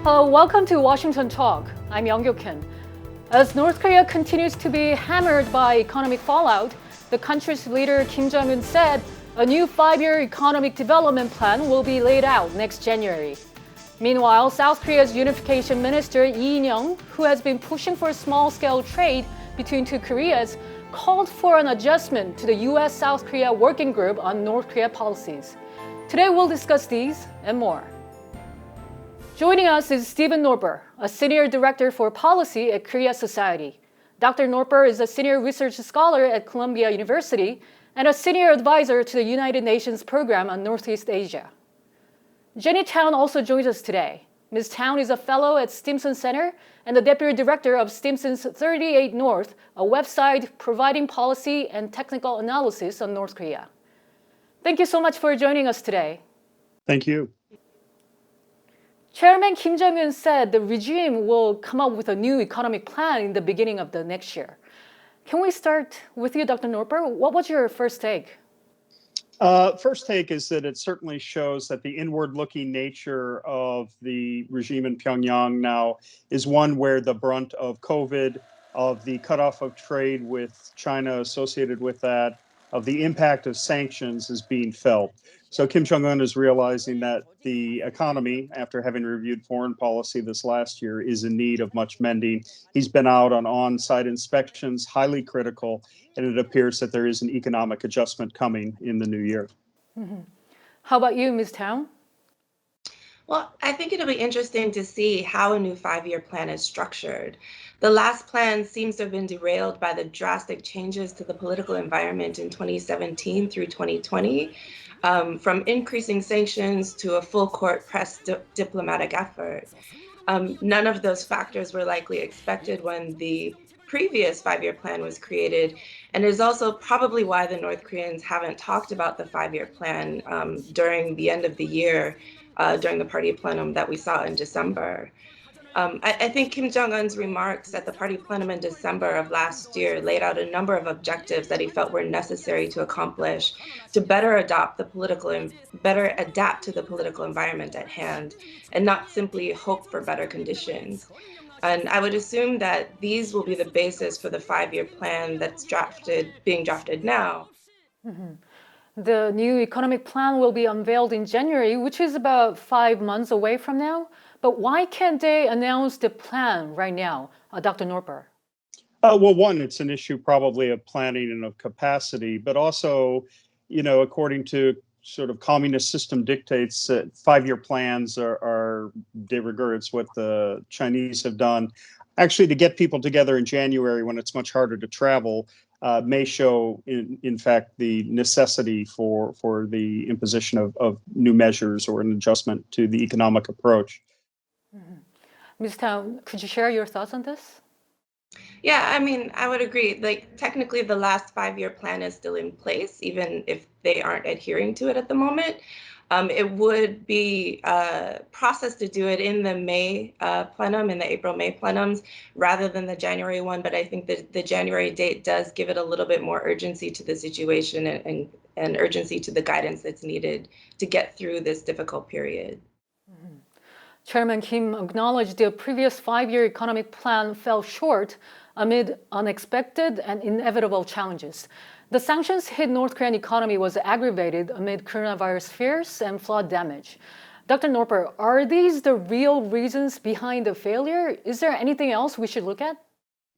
Welcome to Washington Talk. I'm Young Kim. As North Korea continues to be hammered by economic fallout, the country's leader Kim Jong-un said a new 5-year economic development plan will be laid out next January. Meanwhile, South Korea's unification minister Lee In-young, who has been pushing for small-scale trade between two Koreas, called for an adjustment to the U.S.-South Korea working group on North Korea policies. Today we'll discuss these and more. Joining us is Stephen Noerper, a Senior Director for Policy at Koreasosaiọti. Dr. Noerper is a Senior Research Scholar at Columbia University and a Senior Advisor to the United Nations Program on Northeast Asia. Jenny Town also joins us today. Ms. Town is a Fellow at Stimson-Center and the Deputy Director of Stimson's 38 North, a website providing policy and technical analysis on North Korea. Thank you so much for joining us today. Thank you. Chairman Kim Jong-un said the regime will come up with a new economic plan in the beginning of the next year. Can we start with you, Dr. Noerper? What was your first take? First take is that it certainly shows that the inward-looking nature of the regime in Pyongyang now is one where the brunt of COVID, of the cutoff of trade with China associated with that, of the impact of sanctions is being felt. So Kim Jong-un is realizing that the economy, after having reviewed foreign policy this last year, is in need of much mending. He's been out on on-site inspections, highly critical, and it appears that there is an economic adjustment coming in the new year. Mm-hmm. How about you, Ms. Town? Well, I think it'll be interesting to see how a new 5-year plan is structured. The last plan seems to have been derailed by the drastic changes to the political environment in 2017 through 2020, from increasing sanctions to a full-court press diplomatic effort. None of those factors were likely expected when the previous 5-year plan was created, and is also probably why the North Koreans haven't talked about the 5-year plan during the end of the year, during the party plenum that we saw in December. I think Kim Jong-un's remarks at the party plenum in December of last year laid out a number of objectives that he felt were necessary to accomplish to better adapt to the political environment at hand, and not simply hope for better conditions. And I would assume that these will be the basis for the 5-year plan that's being drafted now. Mm-hmm. The new economic plan will be unveiled in January, which is about 5 months away from now. But why can't they announce the plan right now, Dr. Noerper? Well, one, it's an issue probably of planning and of capacity, but also, according to sort of communist system dictates, 5-year plans are de rigueur. It's what the Chinese have done. Actually, to get people together in January when it's much harder to travel may show, in fact, the necessity for the imposition of new measures or an adjustment to the economic approach. Mm-hmm. Ms. Town, could you share your thoughts on this? Yeah, I mean, I would agree. Technically, the last 5-year plan is still in place, even if they aren't adhering to it at the moment. It would be a process to do it in the May plenum, in the April-May plenums, rather than the January one. But I think that the January date does give it a little bit more urgency to the situation and urgency to the guidance that's needed to get through this difficult period. Mm-hmm. Chairman Kim acknowledged the previous 5-year economic plan fell short amid unexpected and inevitable challenges. The sanctions hit North Korean economy was aggravated amid coronavirus fears and flood damage. Dr. Noerper, are these the real reasons behind the failure? Is there anything else we should look at?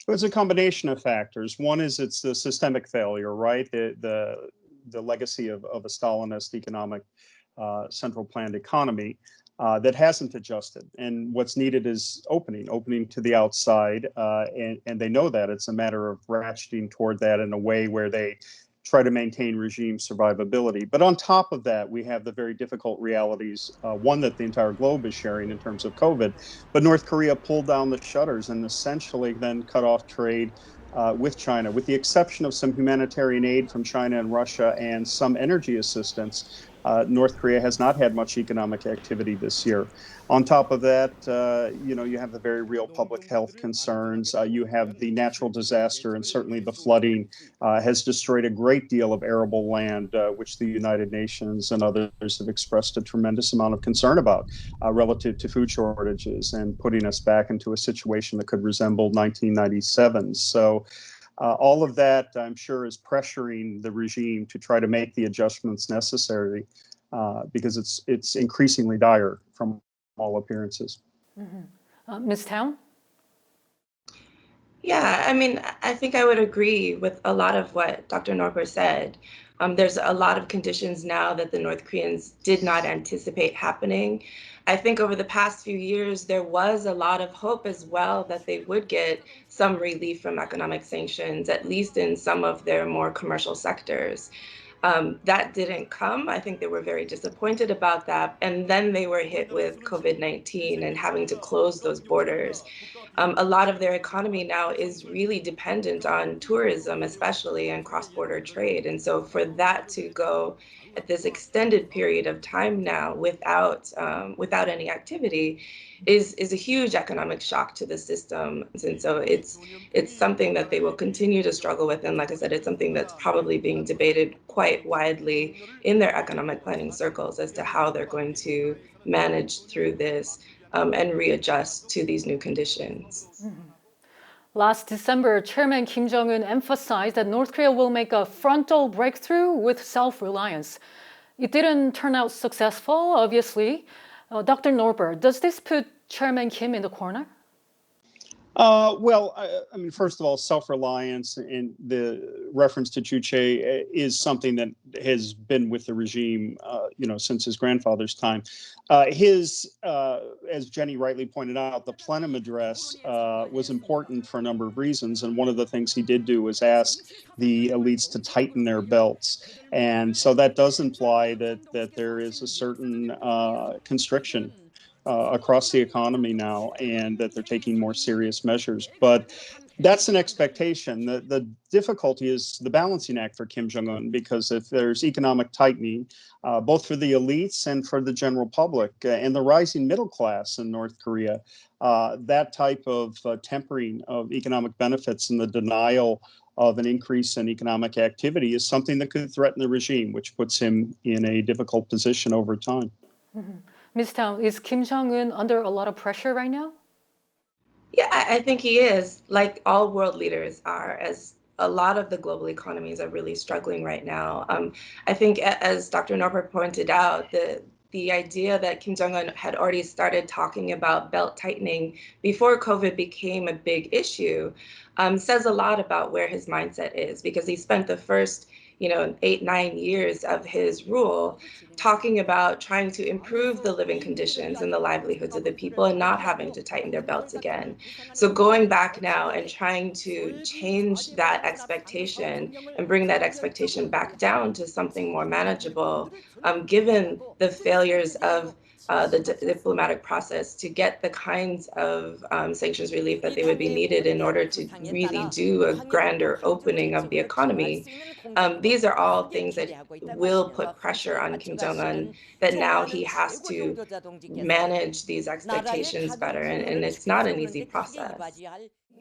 It's a combination of factors. One is it's the systemic failure, right? The legacy of a Stalinist economic central planned economy. That hasn't adjusted. And what's needed is opening to the outside. And they know that. It's a matter of ratcheting toward that in a way where they try to maintain regime survivability. But on top of that, we have the very difficult realities, one that the entire globe is sharing in terms of COVID. But North Korea pulled down the shutters and essentially then cut off trade with China, with the exception of some humanitarian aid from China and Russia and some energy assistance. North Korea has not had much economic activity this year. On top of that, you have the very real public health concerns. You have the natural disaster, and certainly the flooding has destroyed a great deal of arable land, which the United Nations and others have expressed a tremendous amount of concern about relative to food shortages and putting us back into a situation that could resemble 1997. So all of that, I'm sure, is pressuring the regime to try to make the adjustments necessary because it's increasingly dire from all appearances. Ms. Town? Yeah, I mean, I think I would agree with a lot of what Dr. Noerper said. There's a lot of conditions now that the North Koreans did not anticipate happening. I think over the past few years, there was a lot of hope as well that they would get some relief from economic sanctions, at least in some of their more commercial sectors. That didn't come. I think they were very disappointed about that. And then they were hit with COVID-19 and having to close those borders. A lot of their economy now is really dependent on tourism, especially, and cross-border trade. And so for that to go at this extended period of time now without any activity is a huge economic shock to the system. And so it's something that they will continue to struggle with. And like I said, it's something that's probably being debated quite widely in their economic planning circles as to how they're going to manage through this and readjust to these new conditions. Last December, Chairman Kim Jong-un emphasized that North Korea will make a frontal breakthrough with self-reliance. It didn't turn out successful, obviously. Dr. Noerper, does this put Chairman Kim in the corner? Well, I mean, first of all, self-reliance and the reference to Juche is something that has been with the regime, since his grandfather's time. As Jenny rightly pointed out, the plenum address was important for a number of reasons. And one of the things he did do was ask the elites to tighten their belts. And so that does imply that there is a certain constriction across the economy now, and that they're taking more serious measures. But that's an expectation. The difficulty is the balancing act for Kim Jong-un, because if there's economic tightening, both for the elites and for the general public and the rising middle class in North Korea, that type of tempering of economic benefits and the denial of an increase in economic activity is something that could threaten the regime, which puts him in a difficult position over time. Ms. Town, is Kim Jong-un under a lot of pressure right now? Yeah, I think he is, like all world leaders are, as a lot of the global economies are really struggling right now. I think, as Dr. Noerper pointed out, the idea that Kim Jong-un had already started talking about belt tightening before COVID became a big issue says a lot about where his mindset is, because he spent the first 8-9 years of his rule talking about trying to improve the living conditions and the livelihoods of the people and not having to tighten their belts again. So going back now and trying to change that expectation and bring that expectation back down to something more manageable, given the failures of the diplomatic process to get the kinds of sanctions relief that they would be needed in order to really do a grander opening of the economy. These are all things that will put pressure on Kim Jong-un, that now he has to manage these expectations better, and it's not an easy process.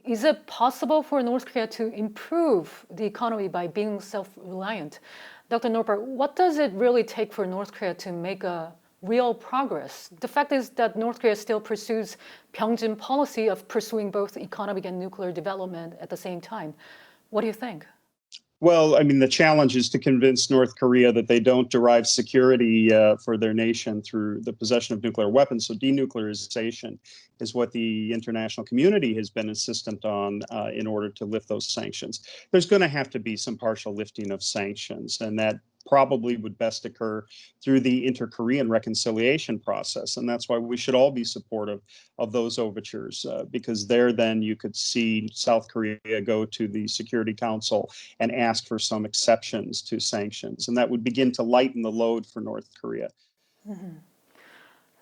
Is it possible for North Korea to improve the economy by being self-reliant? Dr. Noerper, what does it really take for North Korea to make a real progress? The fact is that North Korea still pursues Pyeongjin policy of pursuing both economic and nuclear development at the same time. What do you think? Well, I mean, the challenge is to convince North Korea that they don't derive security for their nation through the possession of nuclear weapons. So denuclearization is what the international community has been insistent on in order to lift those sanctions. There's going to have to be some partial lifting of sanctions, and that probably would best occur through the inter-Korean reconciliation process. And that's why we should all be supportive of those overtures, because there then you could see South Korea go to the Security Council and ask for some exceptions to sanctions. And that would begin to lighten the load for North Korea. Mm-hmm.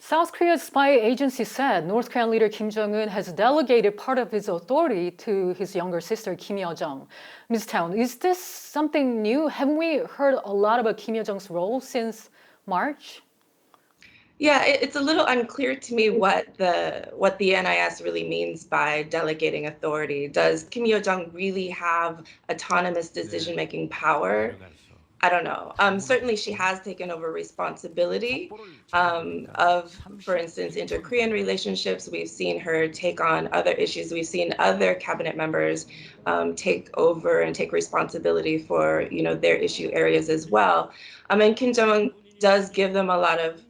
South Korea's spy agency said North Korean leader Kim Jong-un has delegated part of his authority to his younger sister, Kim Yo-jong. Ms. Town, is this something new? Haven't we heard a lot about Kim Yo-jong's role since March? Yeah, it's a little unclear to me what the NIS really means by delegating authority. Does Kim Yo-jong really have autonomous decision-making power? I don't know. Certainly, she has taken over responsibility of, for instance, inter-Korean relationships. We've seen her take on other issues. We've seen other cabinet members take over and take responsibility for, their issue areas as well. And Kim Jong-un does give them a lot of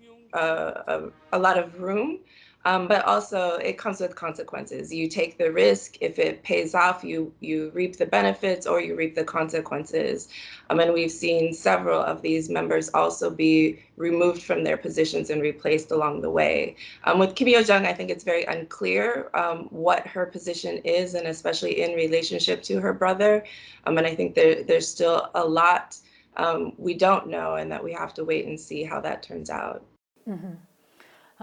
room. But also it comes with consequences. You take the risk. If it pays off, you reap the benefits or you reap the consequences. And we've seen several of these members also be removed from their positions and replaced along the way. With Kim Yo-jong, I think it's very unclear what her position is, and especially in relationship to her brother. And I think there's still a lot we don't know, and that we have to wait and see how that turns out.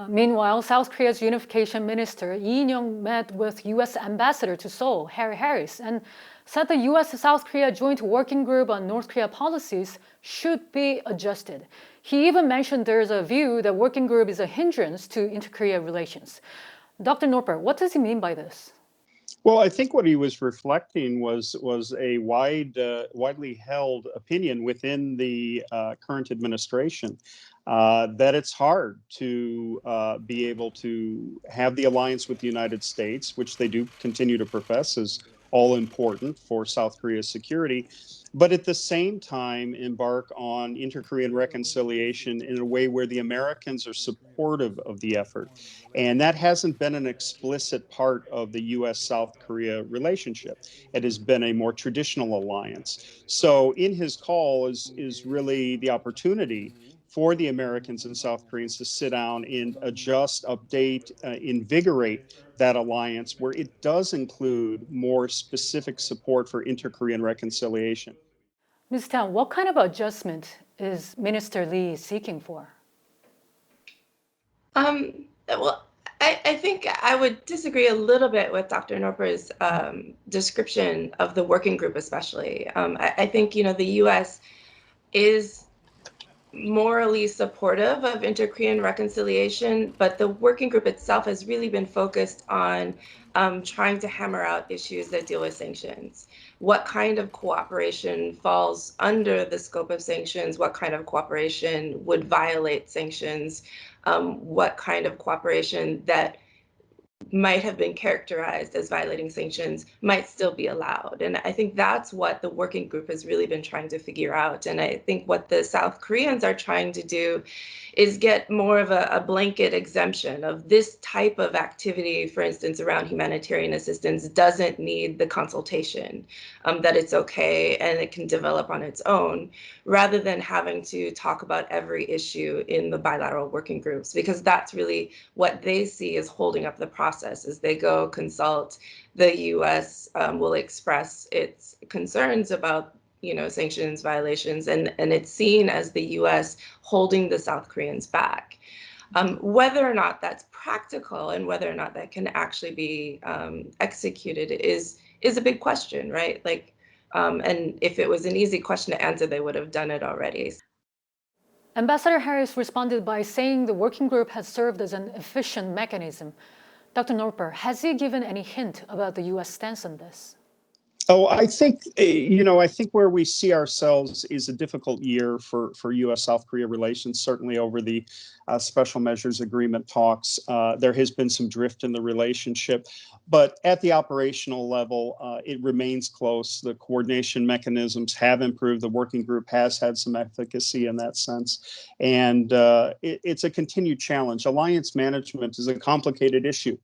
Meanwhile, South Korea's unification minister Lee In-young met with U.S. Ambassador to Seoul, Harry Harris, and said the U.S.-South Korea joint working group on North Korea policies should be adjusted. He even mentioned there's a view that working group is a hindrance to inter-Korea relations. Dr. Noerper, what does he mean by this? Well, I think what he was reflecting was a widely held opinion within the current administration that it's hard to be able to have the alliance with the United States, which they do continue to profess is all important for South Korea's security, but at the same time embark on inter-Korean reconciliation in a way where the Americans are supportive of the effort. And that hasn't been an explicit part of the U.S.-South Korea relationship. It has been a more traditional alliance. So in his call is really the opportunity for the Americans and South Koreans to sit down and adjust, update, invigorate that alliance where it does include more specific support for inter-Korean reconciliation. Ms. Town, what kind of adjustment is Minister Lee seeking for? Well, I think I would disagree a little bit with Dr. Noerper's description of the working group, especially. I think, the U.S. is morally supportive of inter-Korean reconciliation, but the working group itself has really been focused on trying to hammer out issues that deal with sanctions. What kind of cooperation falls under the scope of sanctions? What kind of cooperation would violate sanctions? What kind of cooperation that might have been characterized as violating sanctions might still be allowed. And I think that's what the working group has really been trying to figure out. And I think what the South Koreans are trying to do is get more of a blanket exemption of this type of activity, for instance, around humanitarian assistance, doesn't need the consultation, that it's okay and it can develop on its own, rather than having to talk about every issue in the bilateral working groups, because that's really what they see as holding up the process. As they go consult, the U.S. Will express its concerns about sanctions violations, and it's seen as the U.S. holding the South Koreans back. Whether or not that's practical and whether or not that can actually be executed is a big question, right? And if it was an easy question to answer, they would have done it already. Ambassador Harris responded by saying the working group has served as an efficient mechanism. Dr. Noerper, has he given any hint about the U.S. stance on this? Oh, I think, I think where we see ourselves is a difficult year for U.S.-South Korea relations, certainly over the special measures agreement talks. There has been some drift in the relationship, but at the operational level, it remains close. The coordination mechanisms have improved. The working group has had some efficacy in that sense. And it's a continued challenge. Alliance management is a complicated issue.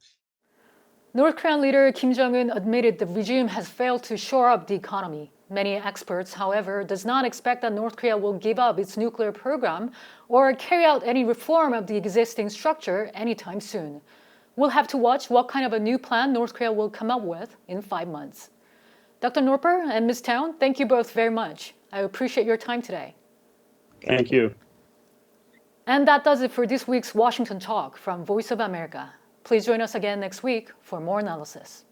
North Korean leader Kim Jong-un admitted the regime has failed to shore up the economy. Many experts, however, does not expect that North Korea will give up its nuclear program or carry out any reform of the existing structure anytime soon. We'll have to watch what kind of a new plan North Korea will come up with in 5 months. Dr. Noerper and Ms. Town, thank you both very much. I appreciate your time today. Thank you. And that does it for this week's Washington Talk from Voice of America. Please join us again next week for more analysis.